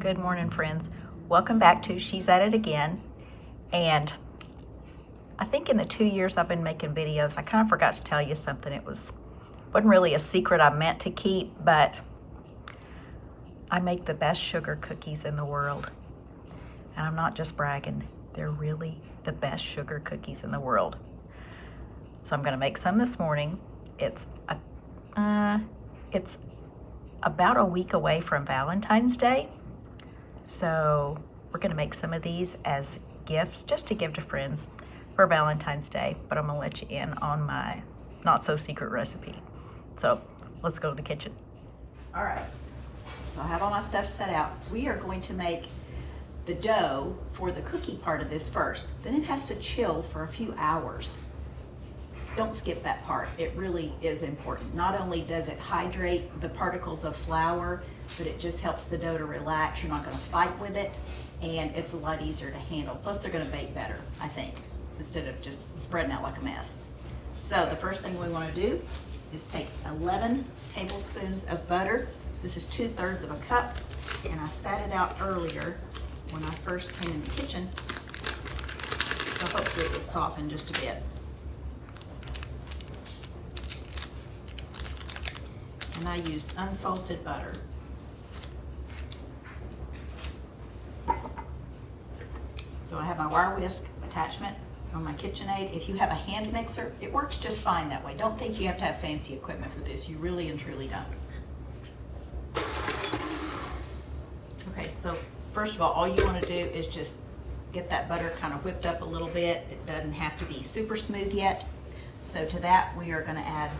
Good morning, friends. Welcome back to She's At It Again. And I think in the 2 years I've been making videos, I kind of forgot to tell you something. Wasn't really a secret I meant to keep, but I make the best sugar cookies in the world. And I'm not just bragging. They're really the best sugar cookies in the world. So I'm going to make some this morning. It's about a week away from Valentine's Day. So we're going to make some of these as gifts just to give to friends for Valentine's Day. But I'm going to let you in on my not so secret recipe. So let's go to the kitchen. All right. So I have all my stuff set out. We are going to make the dough for the cookie part of this first. Then it has to chill for a few hours. Don't skip that part. It really is important. Not only does it hydrate the particles of flour, but it just helps the dough to relax. You're not going to fight with it, and it's a lot easier to handle. Plus, they're going to bake better, I think, instead of just spreading out like a mess. So the first thing we want to do is take 11 tablespoons of butter. This is 2/3 of a cup, and I sat it out earlier when I first came in the kitchen, so hopefully it would soften just a bit. And I used unsalted butter. So I have my wire whisk attachment on my KitchenAid. If you have a hand mixer, it works just fine that way. Don't think you have to have fancy equipment for this. You really and truly don't. Okay, so first of all you want to do is just get that butter kind of whipped up a little bit. It doesn't have to be super smooth yet. So to that we are going to add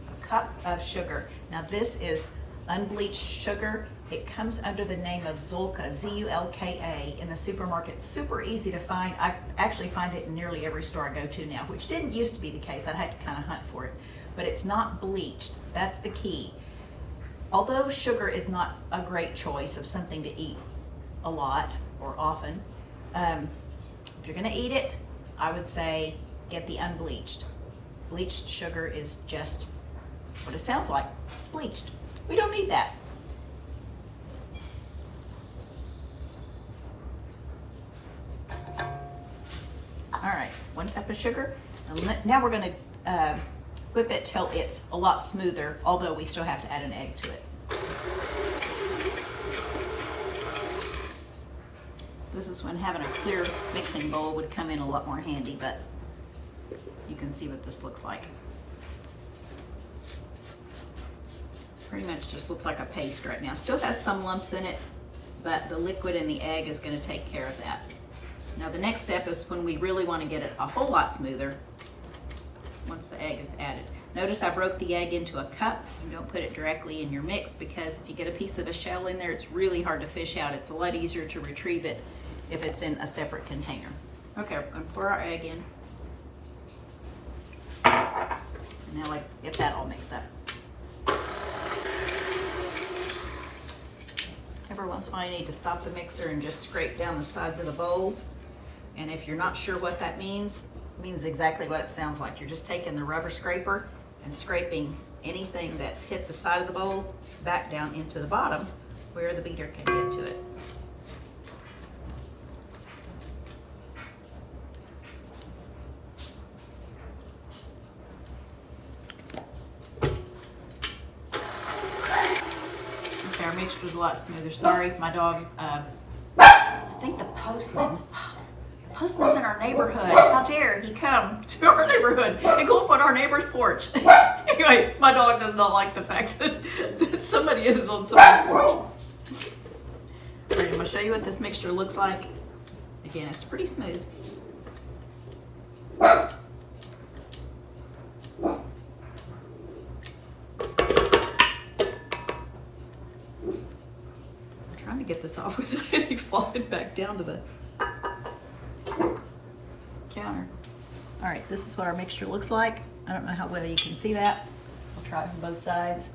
a cup of sugar. Now this is unbleached sugar. It comes under the name of Zulka, Z-U-L-K-A, in the supermarket. Super easy to find. I actually find it in nearly every store I go to now, which didn't used to be the case. I'd had to kind of hunt for it. But it's not bleached. That's the key. Although sugar is not a great choice of something to eat a lot or often, if you're going to eat it, I would say get the unbleached. Bleached sugar is just what it sounds like. It's bleached. We don't need that. All right, 1 cup of sugar. Now we're going to whip it till it's a lot smoother, although we still have to add an egg to it. This is when having a clear mixing bowl would come in a lot more handy, but you can see what this looks like. Pretty much just looks like a paste right now. Still has some lumps in it, but the liquid in the egg is going to take care of that. Now the next step is when we really want to get it a whole lot smoother once the egg is added. Notice I broke the egg into a cup. You don't put it directly in your mix because if you get a piece of a shell in there, it's really hard to fish out. It's a lot easier to retrieve it if it's in a separate container. Okay, we're going to pour our egg in. And now let's get that all mixed up. Every once in a while you need to stop the mixer and just scrape down the sides of the bowl. And if you're not sure what that means, it means exactly what it sounds like. You're just taking the rubber scraper and scraping anything that's hit the side of the bowl back down into the bottom where the beater can get to it. Our mixture was a lot smoother. Sorry, my dog, I think the postman's in our neighborhood. How dare he come to our neighborhood and go up on our neighbor's porch. Anyway, my dog does not like the fact that somebody is on somebody's porch. All right, I'm going to show you what this mixture looks like. Again, it's pretty smooth. Get this off without any falling back down to the counter. All right, this is what our mixture looks like. I don't know how well you can see that. I'll try it from both sides.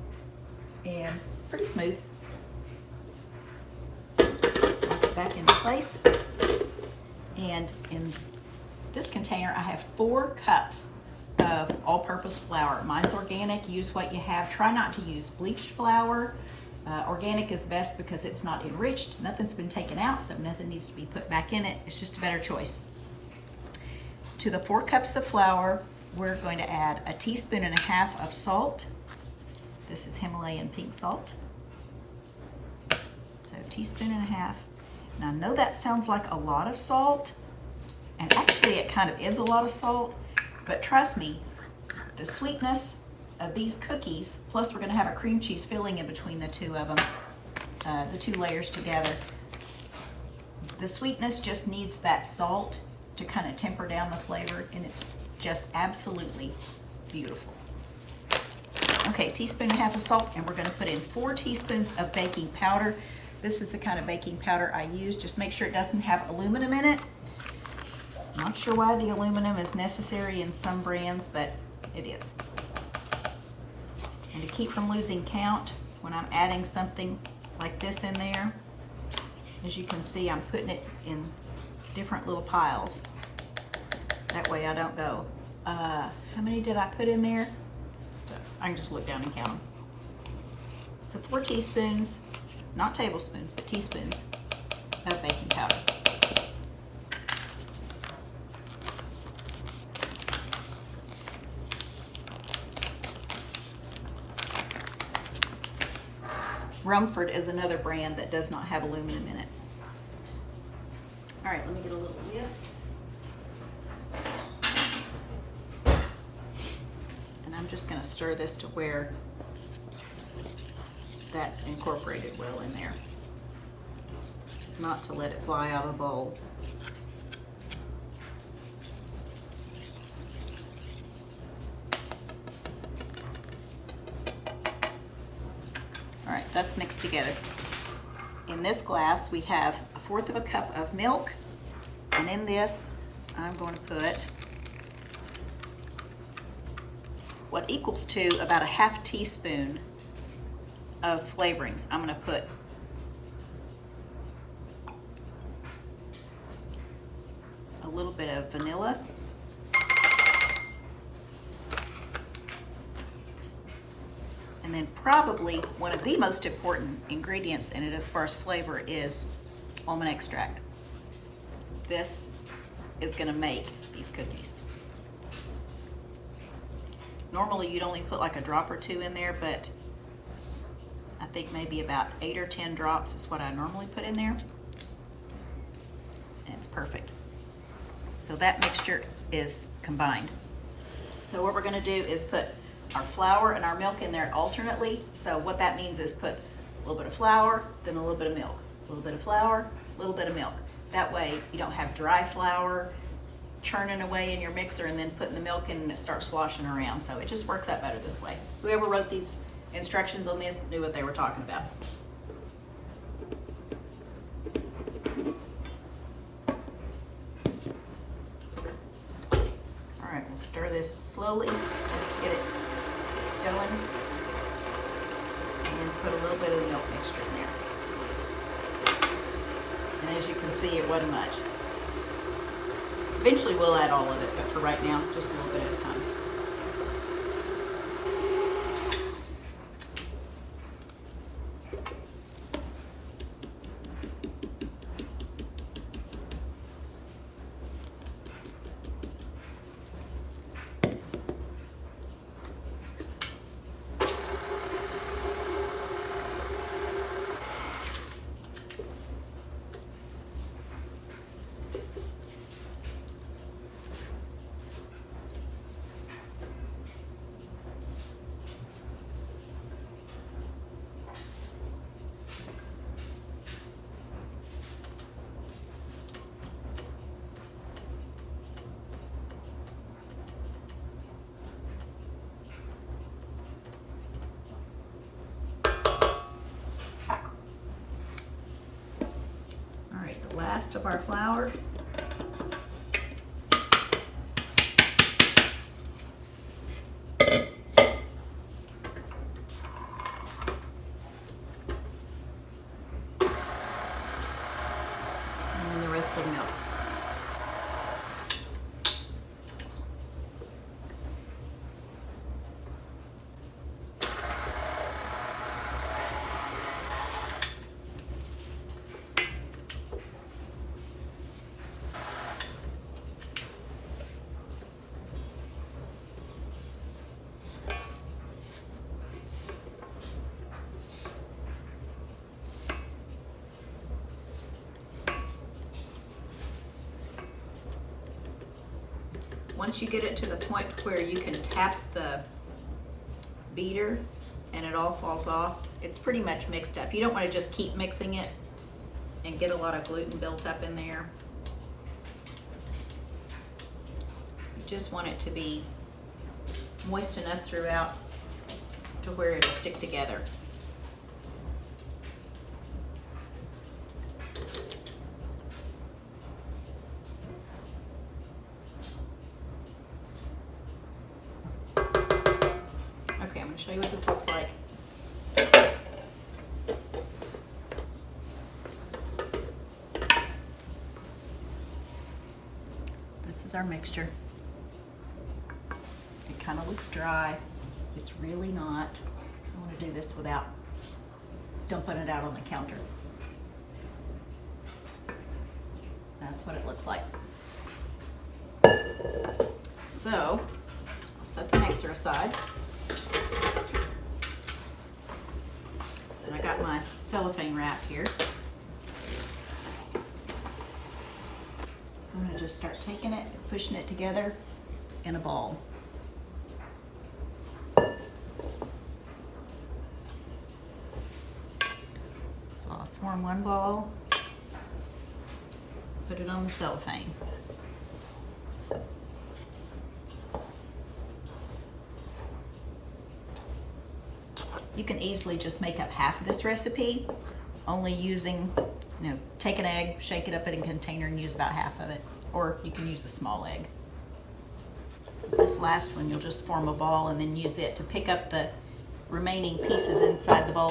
And pretty smooth. Lock it back into place. And in this container, I have 4 cups of all-purpose flour. Mine's organic. Use what you have. Try not to use bleached flour Organic is best because it's not enriched, nothing's been taken out, so nothing needs to be put back in it. It's just a better choice. To the 4 cups of flour, we're going to add 1.5 teaspoons of salt. This is Himalayan pink salt. So 1.5 teaspoons. Now I know that sounds like a lot of salt, and actually it kind of is a lot of salt, but trust me, the sweetness of these cookies, plus we're going to have a cream cheese filling in between the two of them, the 2 layers together. The sweetness just needs that salt to kind of temper down the flavor, and it's just absolutely beautiful. Okay, 1.5 teaspoons of salt, and we're going to put in 4 teaspoons of baking powder. This is the kind of baking powder I use. Just make sure it doesn't have aluminum in it. I'm not sure why the aluminum is necessary in some brands, but it is. And to keep from losing count, when I'm adding something like this in there, as you can see, I'm putting it in different little piles. That way I don't go, how many did I put in there? So I can just look down and count them. So 4 teaspoons, not tablespoons, but teaspoons of baking powder. Rumford is another brand that does not have aluminum in it. All right, let me get a little whisk. And I'm just going to stir this to where that's incorporated well in there. Not to let it fly out of the bowl. All right, that's mixed together. In this glass, we have 1/4 cup of milk, and in this, I'm going to put what equals to about 1/2 teaspoon of flavorings. I'm going to put a little bit of vanilla, and then probably one of the most important ingredients in it as far as flavor is almond extract. This is going to make these cookies. Normally you'd only put like a drop or 2 in there, but I think maybe about 8 or 10 drops is what I normally put in there. And it's perfect. So that mixture is combined. So what we're going to do is put our flour and our milk in there alternately. So what that means is put a little bit of flour, then a little bit of milk, a little bit of flour, a little bit of milk. That way you don't have dry flour churning away in your mixer and then putting the milk in and it starts sloshing around. So it just works out better this way. Whoever wrote these instructions on this knew what they were talking about. All right, we'll stir this slowly just to get it going, and put a little bit of the milk mixture in there. And as you can see, it wasn't much. Eventually we'll add all of it, but for right now, just a little bit at a time. Last of our flour. And then the rest of the milk. once you get it to the point where you can tap the beater and it all falls off, it's pretty much mixed up. You don't want to just keep mixing it and get a lot of gluten built up in there. You just want it to be moist enough throughout to where it'll stick together. Okay, I'm going to show you what this looks like. This is our mixture. It kind of looks dry. It's really not. I want to do this without dumping it out on the counter. That's what it looks like. So, I'll set the mixer aside. And I got my cellophane wrap here. I'm going to just start taking it and pushing it together in a ball. So I'll form one ball, put it on the cellophane. You can easily just make up half of this recipe, only using, take an egg, shake it up in a container and use about half of it, or you can use a small egg. This last one, you'll just form a ball and then use it to pick up the remaining pieces inside the bowl.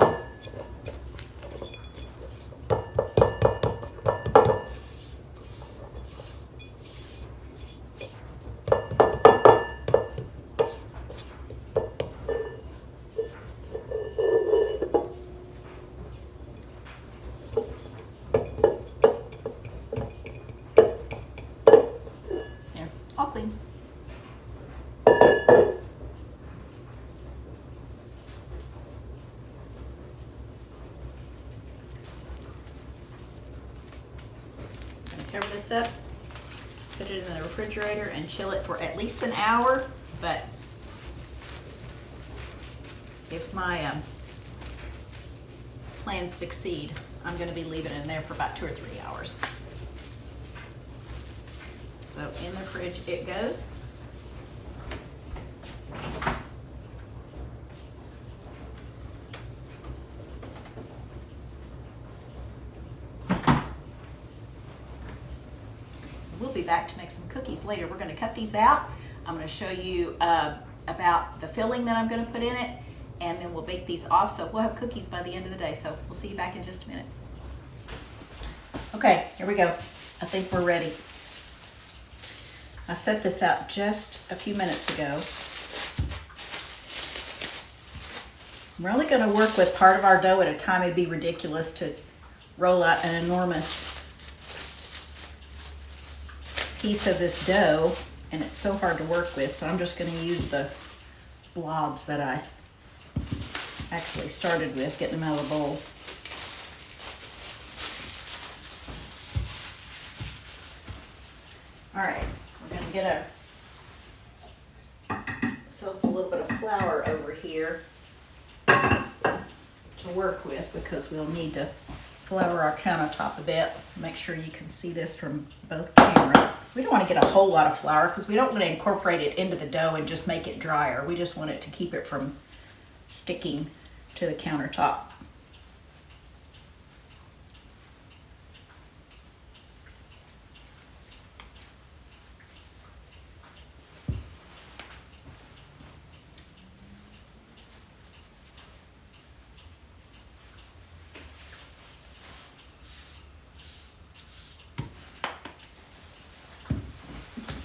All clean. I'm going to cover this up, put it in the refrigerator and chill it for at least an hour, but if my plans succeed, I'm going to be leaving it in there for about 2 or 3 hours. So in the fridge it goes. We'll be back to make some cookies later. We're going to cut these out. I'm going to show you about the filling that I'm going to put in it, and then we'll bake these off. So we'll have cookies by the end of the day. So we'll see you back in just a minute. Okay, here we go. I think we're ready. I set this out just a few minutes ago. We're only going to work with part of our dough at a time. It'd be ridiculous to roll out an enormous piece of this dough, and it's so hard to work with, so I'm just going to use the blobs that I actually started with, getting them out of the bowl. All right. We're going to get ourselves a little bit of flour over here to work with, because we'll need to flour our countertop a bit. Make sure you can see this from both cameras. We don't want to get a whole lot of flour because we don't want to incorporate it into the dough and just make it drier. We just want it to keep it from sticking to the countertop.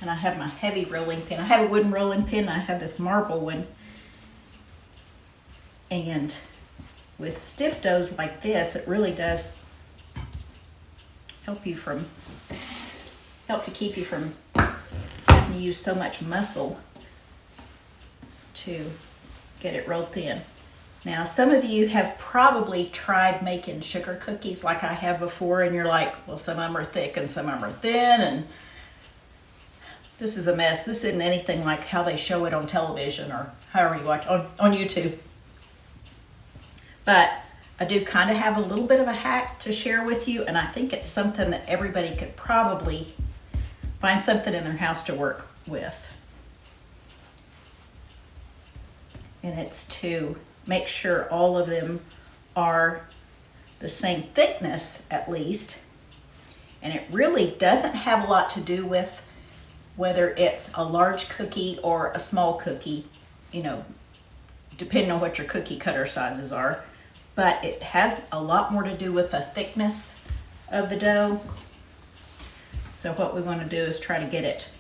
And I have my heavy rolling pin. I have a wooden rolling pin. I have this marble one. And with stiff doughs like this, it really does help to keep you from having to use so much muscle to get it rolled thin. Now, some of you have probably tried making sugar cookies like I have before, and you're like, well, some of them are thick and some of them are thin, and This is a mess. This isn't anything like how they show it on television or however you watch on YouTube. But I do kind of have a little bit of a hack to share with you, and I think it's something that everybody could probably find something in their house to work with. And it's to make sure all of them are the same thickness at least. And it really doesn't have a lot to do with whether it's a large cookie or a small cookie, you know, depending on what your cookie cutter sizes are. But it has a lot more to do with the thickness of the dough. So what we want to do is try to get it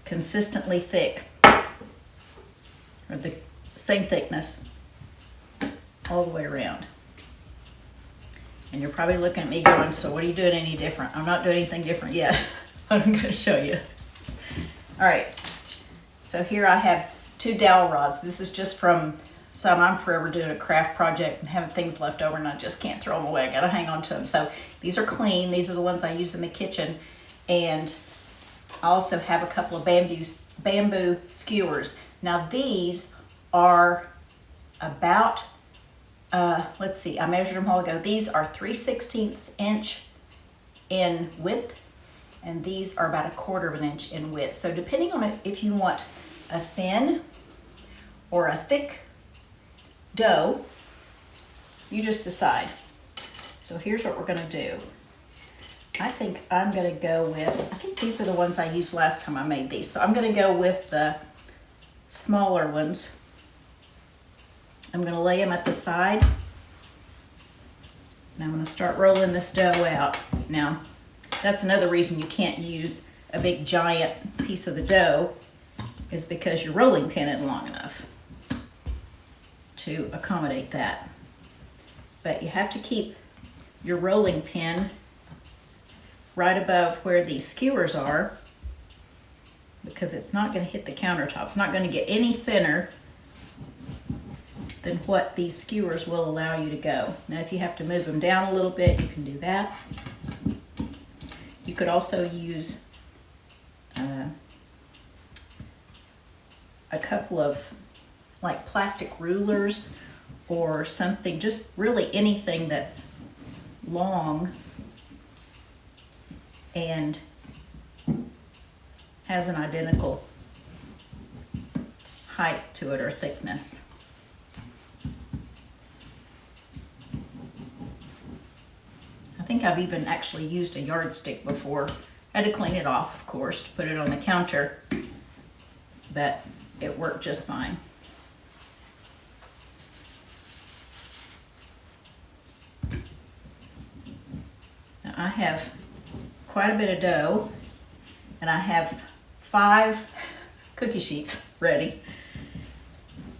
consistently thick, or the same thickness all the way around. And you're probably looking at me going, so what are you doing any different? I'm not doing anything different yet, but I'm going to show you. All right, so here I have 2 dowel rods. This is just from some, I'm forever doing a craft project and having things left over and I just can't throw them away. I got to hang on to them. So these are clean. These are the ones I use in the kitchen. And I also have a couple of bamboo skewers. Now these are about, let's see, I measured them a while ago. These are 3/16 inch in width, and these are about 1/4 inch in width. So depending on it, if you want a thin or a thick dough, you just decide. So here's what we're gonna do. I think I'm gonna go with, I think these are the ones I used last time I made these. So I'm gonna go with the smaller ones. I'm gonna lay them at the side. And I'm gonna start rolling this dough out. Now, that's another reason you can't use a big giant piece of the dough, is because your rolling pin isn't long enough to accommodate that. But you have to keep your rolling pin right above where these skewers are, because it's not going to hit the countertop. It's not going to get any thinner than what these skewers will allow you to go. Now if you have to move them down a little bit, you can do that. You could also use a couple of like plastic rulers or something, just really anything that's long and has an identical height to it or thickness. I think I've even actually used a yardstick before. I had to clean it off, of course, to put it on the counter, but it worked just fine. Now I have quite a bit of dough, and I have 5 cookie sheets ready.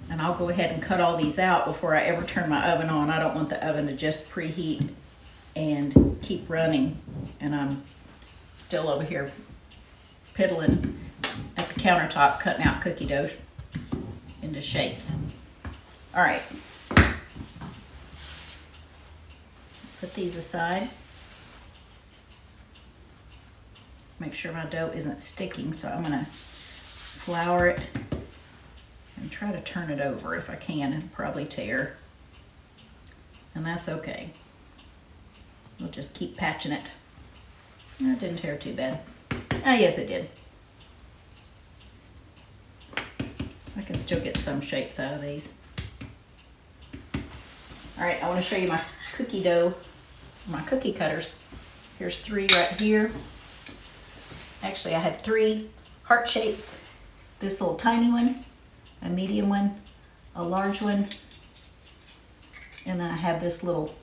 And I'll go ahead and cut all these out before I ever turn my oven on. I don't want the oven to just preheat and keep running, and I'm still over here piddling at the countertop, cutting out cookie dough into shapes. All right, put these aside. Make sure my dough isn't sticking, so I'm gonna flour it and try to turn it over if I can. It'll probably tear, and that's okay. We'll just keep patching it. No, it didn't tear too bad. Oh, yes, it did. I can still get some shapes out of these. All right, I want to show you my cookie dough, my cookie cutters. Here's 3 right here. Actually, I have 3 heart shapes. This little tiny one, a medium one, a large one, and then I have this little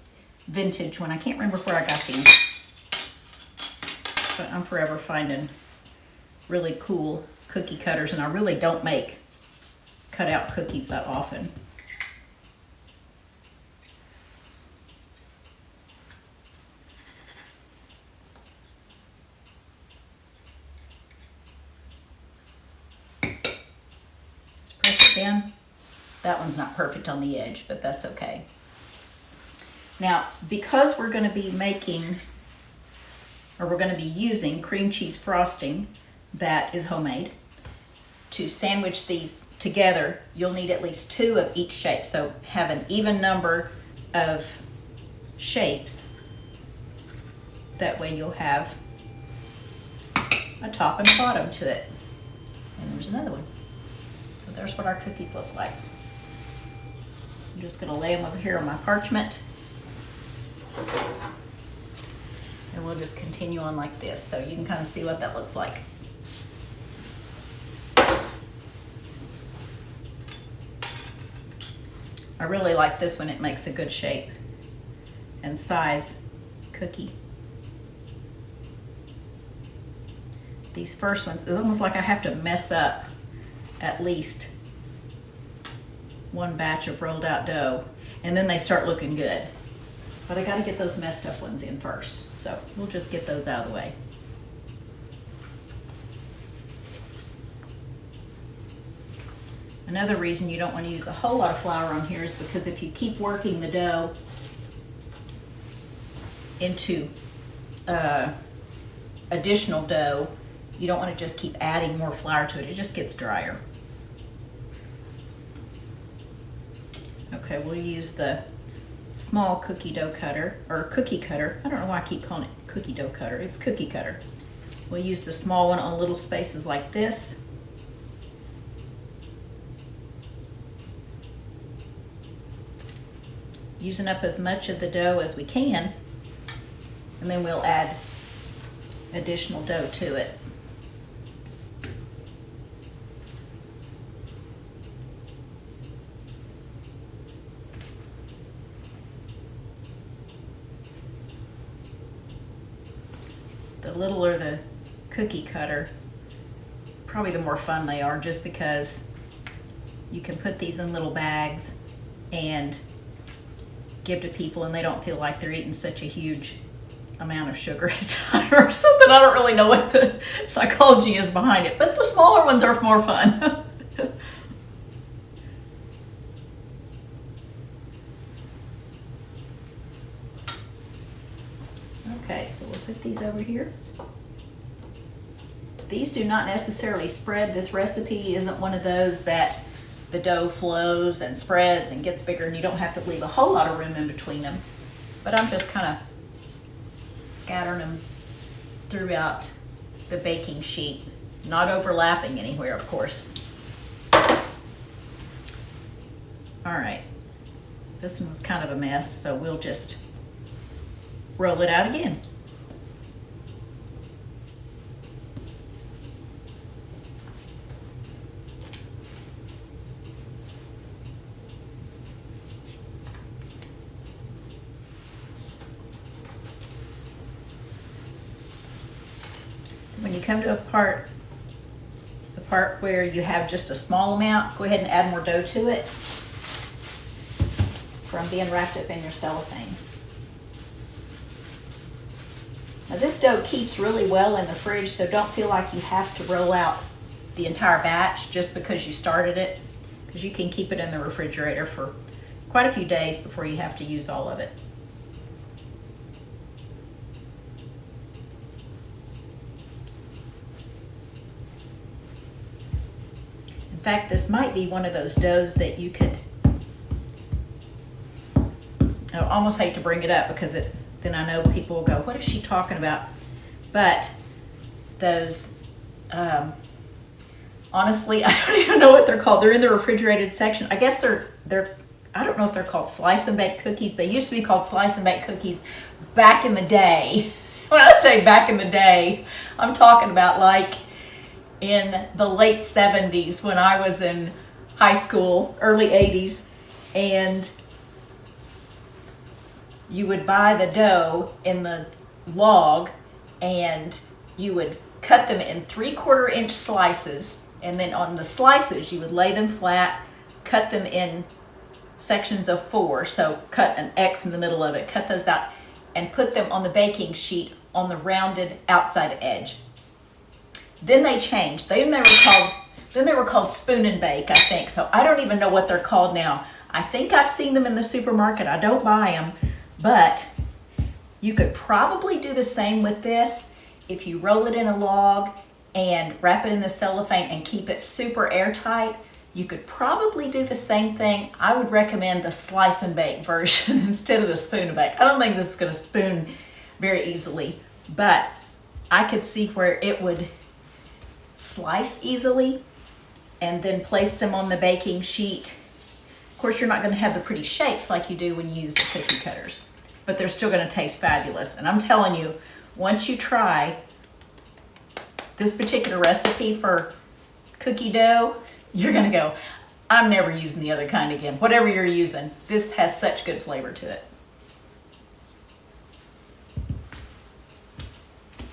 vintage one. I can't remember where I got these, but I'm forever finding really cool cookie cutters, and I really don't make cutout cookies that often. Just press it down. That one's not perfect on the edge, but that's okay. Now, because we're going to be making, or we're going to be using cream cheese frosting, that is homemade. To sandwich these together, you'll need at least 2 of each shape. So have an even number of shapes. That way you'll have a top and a bottom to it. And there's another one. So there's what our cookies look like. I'm just gonna lay them over here on my parchment. And we'll just continue on like this so you can kind of see what that looks like. I really like this one. It makes a good shape and size cookie. These first ones, it's almost like I have to mess up at least one batch of rolled out dough, and then they start looking good. But I gotta get those messed up ones in first. So we'll just get those out of the way. Another reason you don't want to use a whole lot of flour on here is because if you keep working the dough into additional dough, you don't want to just keep adding more flour to it. It just gets drier. Okay, we'll use the small cookie dough cutter, or cookie cutter. I don't know why I keep calling it cookie dough cutter. It's cookie cutter. We'll use the small one on little spaces like this. Using up as much of the dough as we can, and then we'll add additional dough to it. The littler the cookie cutter, probably the more fun they are, just because you can put these in little bags and give to people and they don't feel like they're eating such a huge amount of sugar at a time or something. I don't really know what the psychology is behind it, but the smaller ones are more fun. Okay, so we'll put these over here. These do not necessarily spread. This recipe isn't one of those that the dough flows and spreads and gets bigger and you don't have to leave a whole lot of room in between them. But I'm just kind of scattering them throughout the baking sheet, not overlapping anywhere, of course. All right, this one was kind of a mess, so we'll just roll it out again. When you come to the part where you have just a small amount, go ahead and add more dough to it from being wrapped up in your cellophane. Now this dough keeps really well in the fridge, so don't feel like you have to roll out the entire batch just because you started it, because you can keep it in the refrigerator for quite a few days before you have to use all of it. In fact, this might be one of those doughs that you could, I almost hate to bring it up because then I know people will go, what is she talking about? But those, honestly, I don't even know what they're called. They're in the refrigerated section. I guess they're I don't know if they're called slice and bake cookies. They used to be called slice and bake cookies back in the day. When I say back in the day, I'm talking about like in the late 70s when I was in high school, early 80s, and you would buy the dough in the log and you would cut them in 3/4 inch slices, and then on the slices you would lay them flat, cut them in sections of 4, so cut an X in the middle of it, cut those out, and put them on the baking sheet on the rounded outside edge. Then they changed. Then they were called spoon and bake, I think. So I don't even know what they're called now. I think I've seen them in the supermarket. I don't buy them, but you could probably do the same with this if you roll it in a log and wrap it in the cellophane and keep it super airtight. You could probably do the same thing. I would recommend the slice and bake version instead of the spoon and bake. I don't think this is gonna spoon very easily, but I could see where it would slice easily and then place them on the baking sheet. Of course, you're not gonna have the pretty shapes like you do when you use the cookie cutters, but they're still gonna taste fabulous. And I'm telling you, once you try this particular recipe for cookie dough, you're gonna go, I'm never using the other kind again. Whatever you're using, this has such good flavor to it.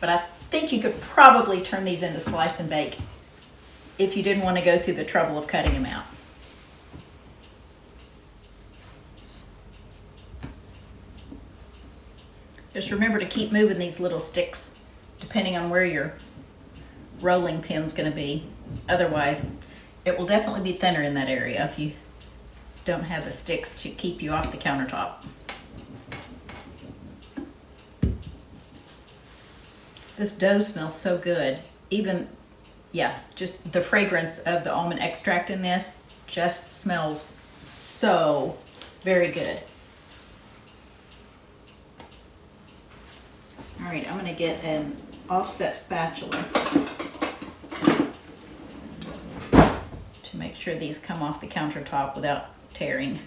But I think you could probably turn these into slice and bake if you didn't want to go through the trouble of cutting them out. Just remember to keep moving these little sticks depending on where your rolling pin's going to be. Otherwise, it will definitely be thinner in that area if you don't have the sticks to keep you off the countertop. This dough smells so good. Even, yeah, just the fragrance of the almond extract in this just smells so very good. All right, I'm gonna get an offset spatula to make sure these come off the countertop without tearing.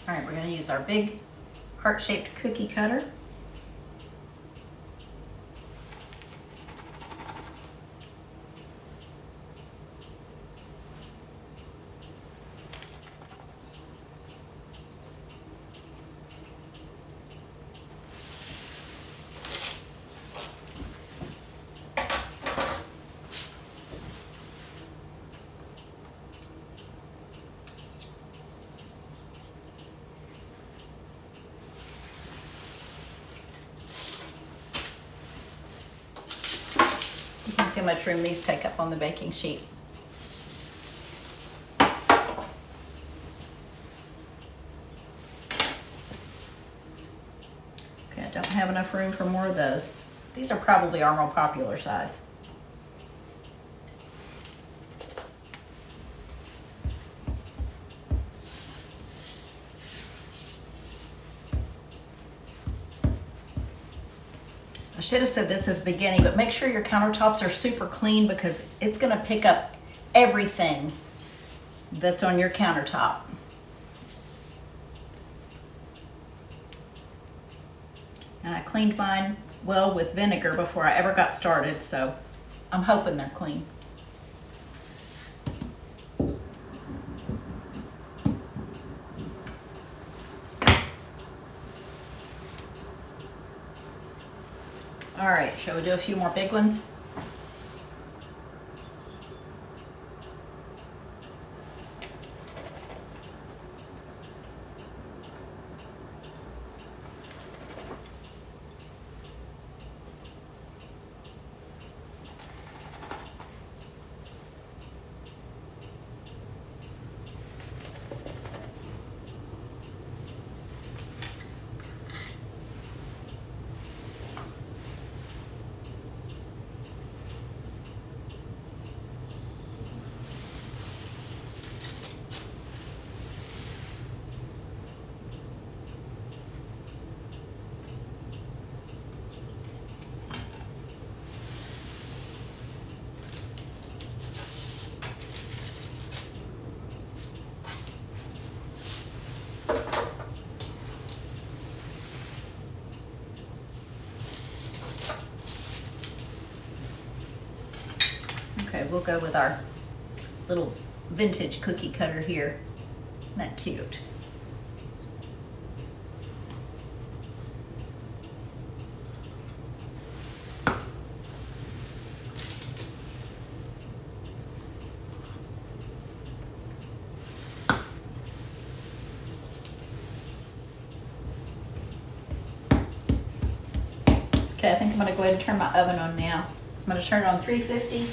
All right, we're going to use our big heart-shaped cookie cutter. You can see how much room these take up on the baking sheet. Okay, I don't have enough room for more of those. These are probably our more popular size. I should have said this at the beginning, but make sure your countertops are super clean because it's going to pick up everything that's on your countertop. And I cleaned mine well with vinegar before I ever got started, so I'm hoping they're clean. All right, shall we do a few more big ones? Okay, we'll go with our little vintage cookie cutter here. Isn't that cute? Okay, I think I'm gonna go ahead and turn my oven on now. I'm gonna turn it on 350.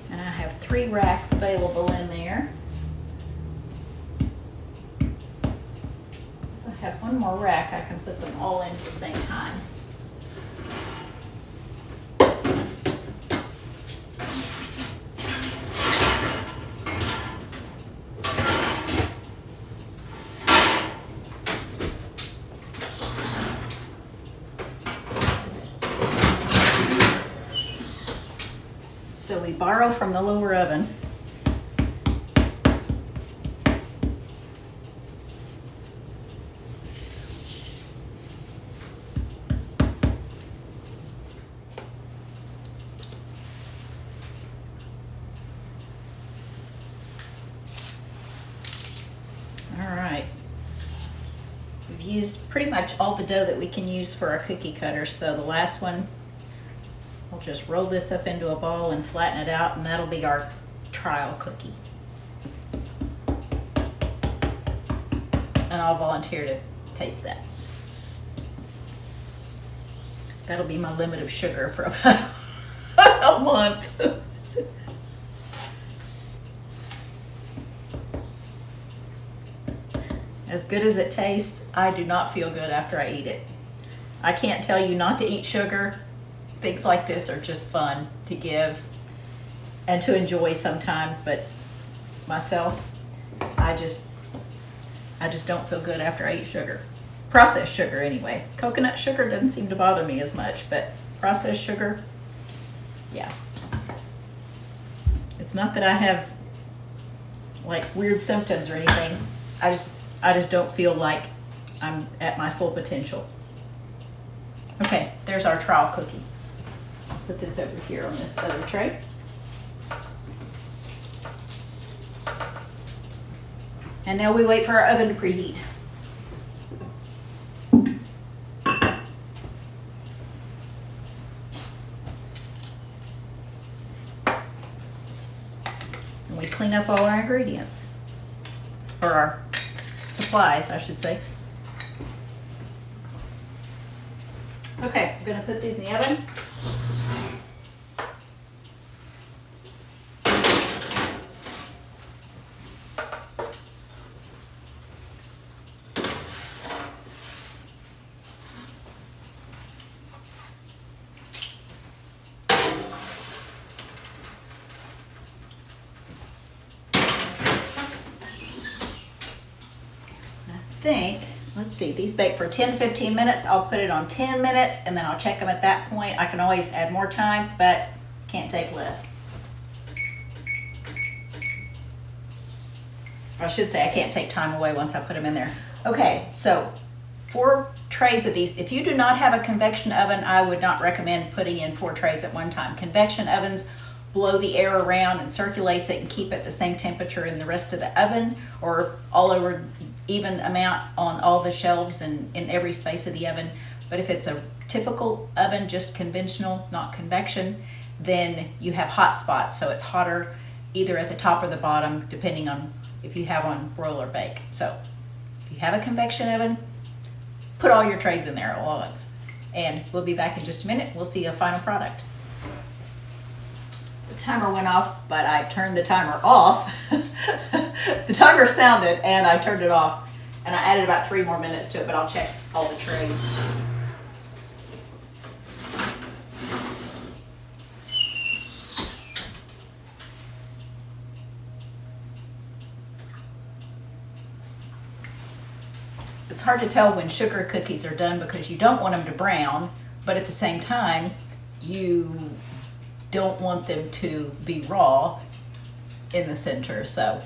And I have 3 racks available in there. If I have one more rack, I can put them all in at the same time. So we borrow from the lower oven. All right. We've used pretty much all the dough that we can use for our cookie cutter. So the last one, we'll just roll this up into a ball and flatten it out, and that'll be our trial cookie. And I'll volunteer to taste that. That'll be my limit of sugar for about a month. As good as it tastes, I do not feel good after I eat it. I can't tell you not to eat sugar. Things like this are just fun to give and to enjoy sometimes, but myself, I just don't feel good after I eat sugar. Processed sugar anyway. Coconut sugar doesn't seem to bother me as much, but processed sugar, yeah. It's not that I have like weird symptoms or anything. I just don't feel like I'm at my full potential. Okay, there's our trial cookie. Put this over here on this other tray. And now we wait for our oven to preheat. And we clean up all our ingredients, or our supplies, I should say. Okay, I'm gonna put these in the oven. Let's see, these bake for 10-15 minutes. I'll put it on 10 minutes and then I'll check them at that point. I can always add more time, but can't take less. Or I should say I can't take time away once I put them in there. Okay, so 4 trays of these. If you do not have a convection oven, I would not recommend putting in 4 trays at one time. Convection ovens blow the air around and circulates it and keep it the same temperature in the rest of the oven, or all over even amount on all the shelves and in every space of the oven. But if it's a typical oven, just conventional, not convection, then you have hot spots, so it's hotter either at the top or the bottom, depending on if you have on broil or bake. So if you have a convection oven, put all your trays in there all at once. And we'll be back in just a minute. We'll see a final product. The timer went off, but I turned the timer off. The timer sounded and I turned it off, and I added about 3 more minutes to it, but I'll check all the trays. It's hard to tell when sugar cookies are done because you don't want them to brown, but at the same time, you don't want them to be raw in the center. So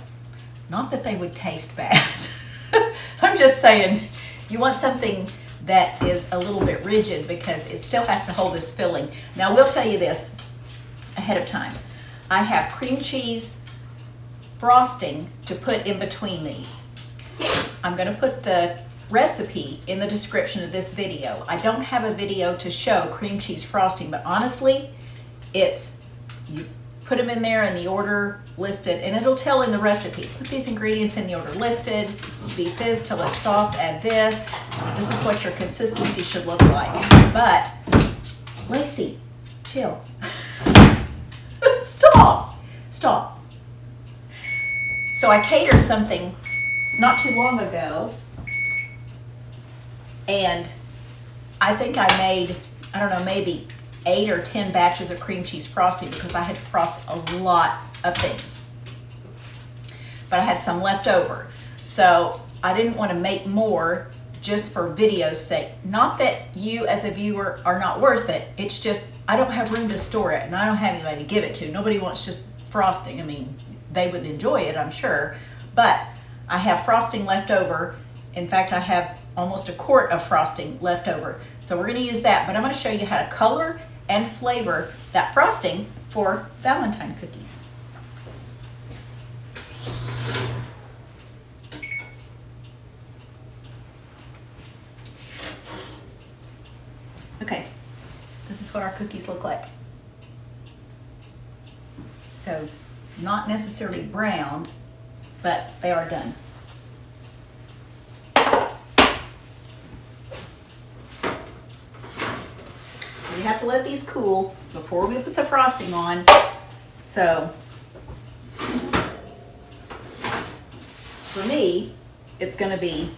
not that they would taste bad. I'm just saying you want something that is a little bit rigid because it still has to hold this filling. Now, we'll tell you this ahead of time. I have cream cheese frosting to put in between these. I'm going to put the recipe in the description of this video. I don't have a video to show cream cheese frosting, but honestly, you put them in there in the order listed, and it'll tell in the recipe. Put these ingredients in the order listed, beat this till it's soft, add this. This is what your consistency should look like. But, Lacey, chill. Stop. So I catered something not too long ago, and I think I made, I don't know, maybe 8 or 10 batches of cream cheese frosting because I had to frost a lot of things. But I had some left over. So I didn't want to make more just for video's sake. Not that you as a viewer are not worth it. It's just I don't have room to store it and I don't have anybody to give it to. Nobody wants just frosting. I mean, they would enjoy it, I'm sure. But I have frosting left over. In fact, I have almost a quart of frosting left over. So we're going to use that. But I'm going to show you how to color and flavor that frosting for Valentine cookies. Okay, this is what our cookies look like. So, not necessarily browned, but they are done. We have to let these cool before we put the frosting on. So, for me, it's going to be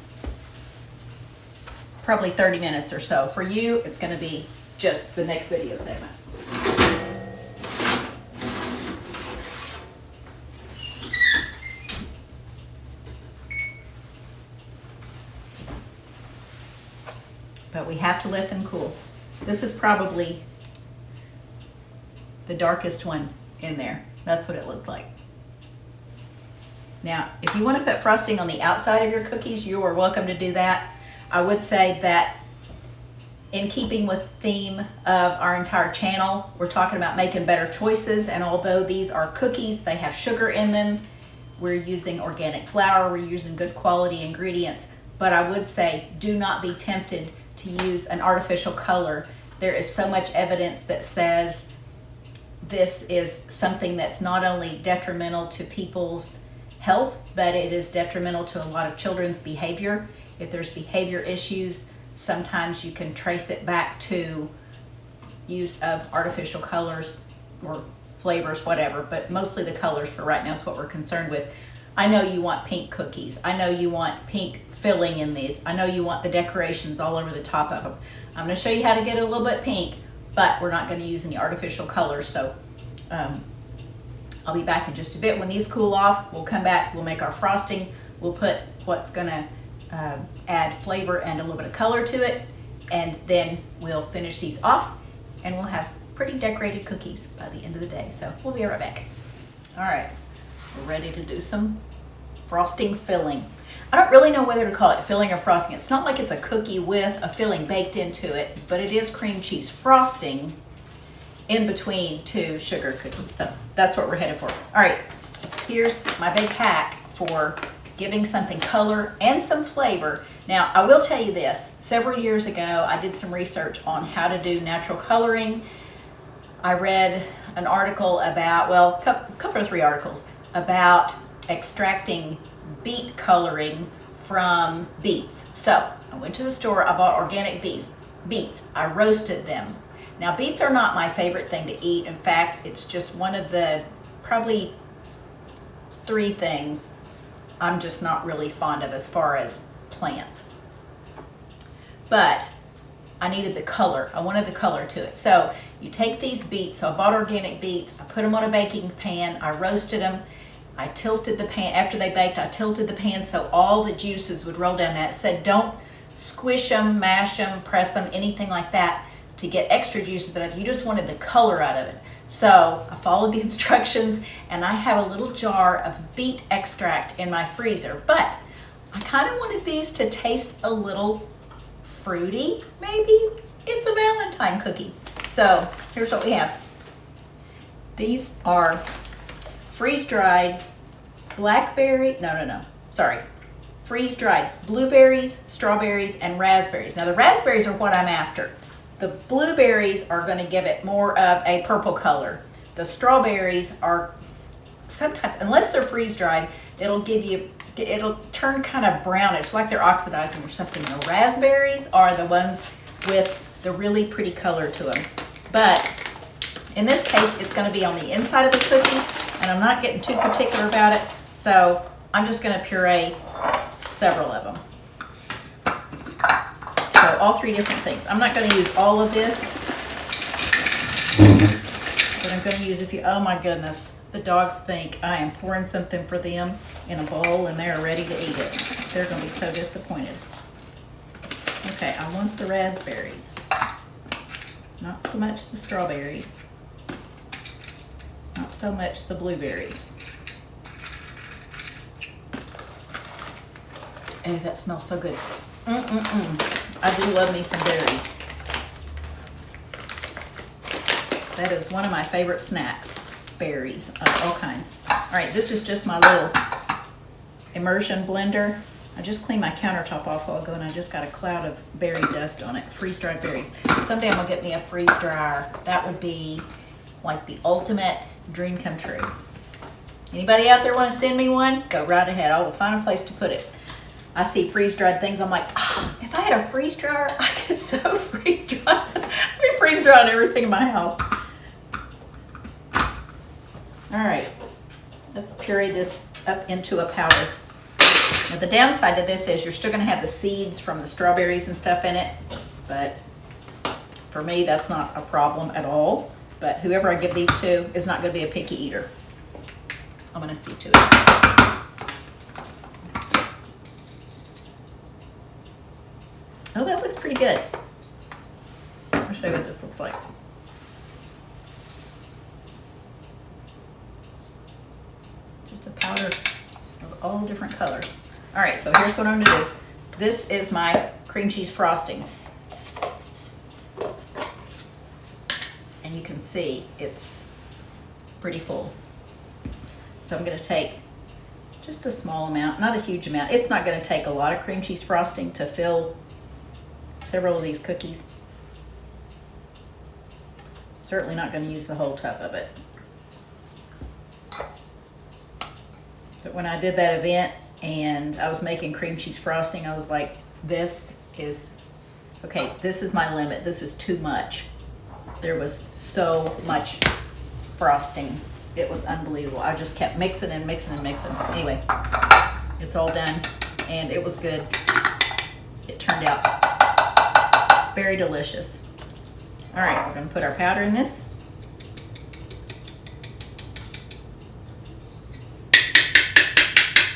probably 30 minutes or so. For you, it's going to be just the next video segment. But we have to let them cool. This is probably the darkest one in there. That's what it looks like. Now, if you want to put frosting on the outside of your cookies, you are welcome to do that. I would say that in keeping with the theme of our entire channel, we're talking about making better choices. And although these are cookies, they have sugar in them. We're using organic flour. We're using good quality ingredients. But I would say do not be tempted to use an artificial color. There is so much evidence that says this is something that's not only detrimental to people's health, but it is detrimental to a lot of children's behavior. If there's behavior issues, sometimes you can trace it back to use of artificial colors or flavors, whatever, but mostly the colors for right now is what we're concerned with. I know you want pink cookies. I know you want pink filling in these. I know you want the decorations all over the top of them. I'm going to show you how to get it a little bit pink, but we're not going to use any artificial colors. So I'll be back in just a bit. When these cool off, we'll come back, we'll make our frosting, we'll put what's going to add flavor and a little bit of color to it, and then we'll finish these off and we'll have pretty decorated cookies by the end of the day. So we'll be right back. All right, we're ready to do some frosting filling. I don't really know whether to call it filling or frosting. It's not like it's a cookie with a filling baked into it, but it is cream cheese frosting in between 2 sugar cookies. So that's what we're headed for. All right, here's my big hack for giving something color and some flavor. Now, I will tell you this. Several years ago, I did some research on how to do natural coloring. I read an article about, well, a couple or 3 articles about extracting beet coloring from beets. So I went to the store, I bought organic beets. I roasted them. Now, beets are not my favorite thing to eat. In fact, it's just one of the probably 3 things I'm just not really fond of as far as plants. But I needed the color. I wanted the color to it. So you take these beets. So I bought organic beets. I put them on a baking pan. I roasted them. I tilted the pan. After they baked, I tilted the pan so all the juices would roll down that. It said don't squish them, mash them, press them, anything like that to get extra juices out of it. You just wanted the color out of it. So I followed the instructions, and I have a little jar of beet extract in my freezer. But I kind of wanted these to taste a little fruity, maybe. It's a Valentine cookie. So here's what we have. These are freeze-dried freeze-dried blueberries, strawberries, and raspberries. Now the raspberries are what I'm after. The blueberries are going to give it more of a purple color. the strawberries are sometimes, unless they're freeze dried, it'll turn kind of brownish, like they're oxidizing or something. The raspberries are the ones with the really pretty color to them. But in this case, it's going to be on the inside of the cookie, and I'm not getting too particular about it, so I'm just going to puree several of them. So all 3 different things. I'm not going to use all of this, but I'm going to use oh my goodness, the dogs think I am pouring something for them in a bowl and they're ready to eat it. They're going to be so disappointed. Okay, I want the raspberries, not so much the strawberries, not so much the blueberries. Oh, that smells so good. I do love me some berries. That is one of my favorite snacks, berries of all kinds. All right, this is just my little immersion blender. I just cleaned my countertop off a while ago and I just got a cloud of berry dust on it, freeze-dried berries. Someday I'm gonna get me a freeze dryer. That would be like the ultimate dream come true. Anybody out there wanna send me one? Go right ahead, I will find a place to put it. I see freeze-dried things, I'm like, oh, if I had a freeze dryer, I could so freeze-dry. I'd be freeze-drying everything in my house. All right, let's puree this up into a powder. Now the downside to this is you're still gonna have the seeds from the strawberries and stuff in it, but for me, that's not a problem at all. But whoever I give these to is not gonna be a picky eater. I'm gonna see to it. Oh, that looks pretty good. I'll show you what this looks like. Just a powder of all different colors. All right, so here's what I'm gonna do. This is my cream cheese frosting. And you can see it's pretty full. So I'm gonna take just a small amount, not a huge amount. It's not gonna take a lot of cream cheese frosting to fill several of these cookies. Certainly not going to use the whole tub of it. But when I did that event and I was making cream cheese frosting, I was like, this is my limit. This is too much. There was so much frosting. It was unbelievable. I just kept mixing and mixing and mixing. Anyway, it's all done and it was good. It turned out very delicious. All right, we're gonna put our powder in this.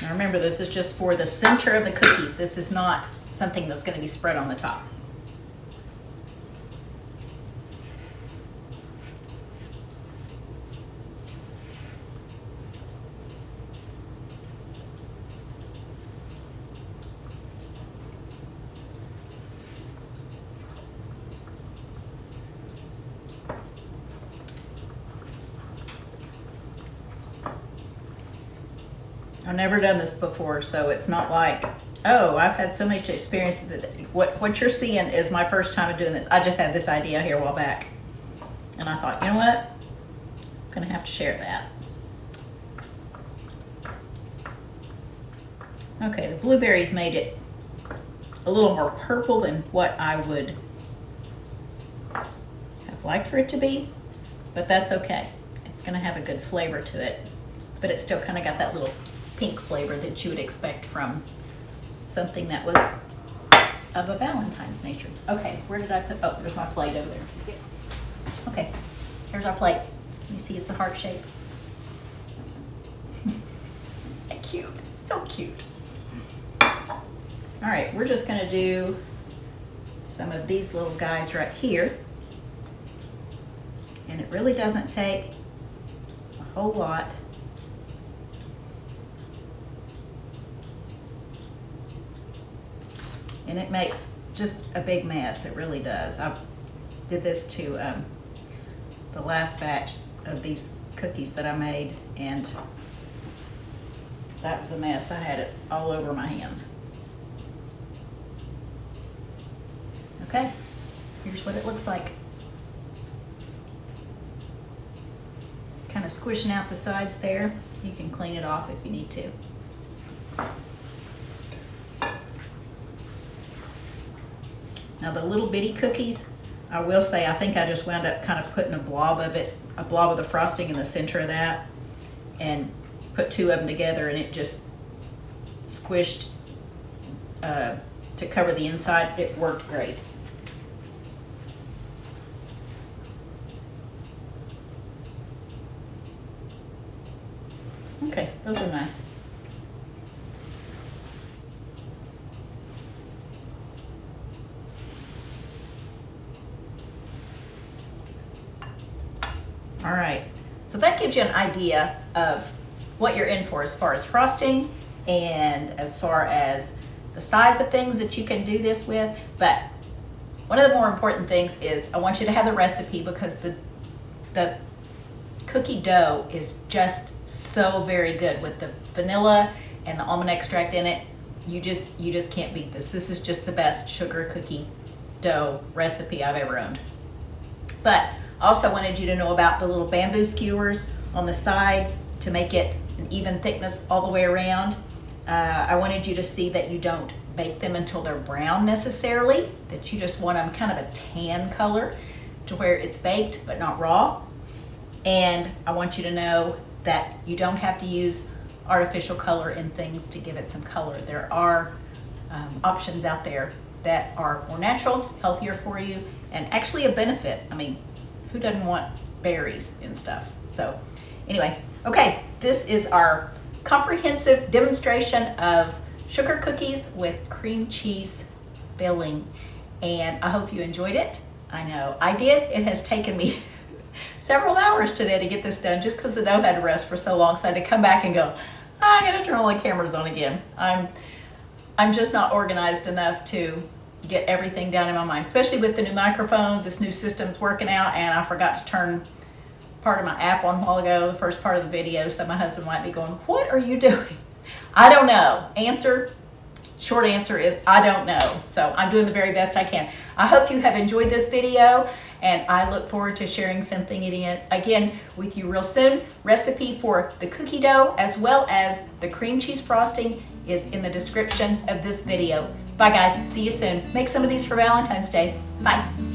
Now remember, this is just for the center of the cookies. This is not something that's gonna be spread on the top. I've never done this before, so it's not like, oh, I've had so much experience. What you're seeing is my first time of doing this. I just had this idea here a while back. And I thought, you know what? I'm gonna have to share that. Okay, the blueberries made it a little more purple than what I would have liked for it to be, but that's okay. It's gonna have a good flavor to it, but it's still kind of got that little pink flavor that you would expect from something that was of a Valentine's nature. Okay, where did I put, oh, there's my plate over there. Okay, here's our plate. Can you see it's a heart shape? Cute, so cute. All right, we're just gonna do some of these little guys right here. And it really doesn't take a whole lot. And it makes just a big mess, it really does. I did this to the last batch of these cookies that I made, and that was a mess. I had it all over my hands. Okay, here's what it looks like. squishing out the sides there. You can clean it off if you need to. Now the little bitty cookies, I will say, I think I just wound up kind of putting a blob of the frosting in the center of that and put two of them together, and it just squished to cover the inside. It worked great. Okay, those are nice. All right, so that gives you an idea of what you're in for as far as frosting and as far as the size of things that you can do this with. But one of the more important things is I want you to have the recipe, because the cookie dough is just so very good with the vanilla and the almond extract in it. You just can't beat this. This is just the best sugar cookie dough recipe I've ever owned. But I also wanted you to know about the little bamboo skewers on the side to make it an even thickness all the way around. I wanted you to see that you don't bake them until they're brown necessarily, that you just want them kind of a tan color to where it's baked but not raw. And I want you to know that you don't have to use artificial color in things to give it some color. There are options out there that are more natural, healthier for you, and actually a benefit. I mean, who doesn't want berries and stuff? So anyway, okay, this is our comprehensive demonstration of sugar cookies with cream cheese filling, and I hope you enjoyed it. I know I did. It has taken me several hours today to get this done, just because the dough had to rest for so long, so I had to come back and go, I gotta turn all the cameras on again. I'm just not organized enough to get everything down in my mind, especially with the new microphone. This new system's working out, and I forgot to turn part of my app on a while ago, the first part of the video, so my husband might be going, what are you doing? I don't know. Short answer is I don't know. So I'm doing the very best I can. I hope you have enjoyed this video, and I look forward to sharing something again with you real soon. Recipe for the cookie dough as well as the cream cheese frosting is in the description of this video. Bye guys, see you soon. Make some of these for Valentine's Day. Bye.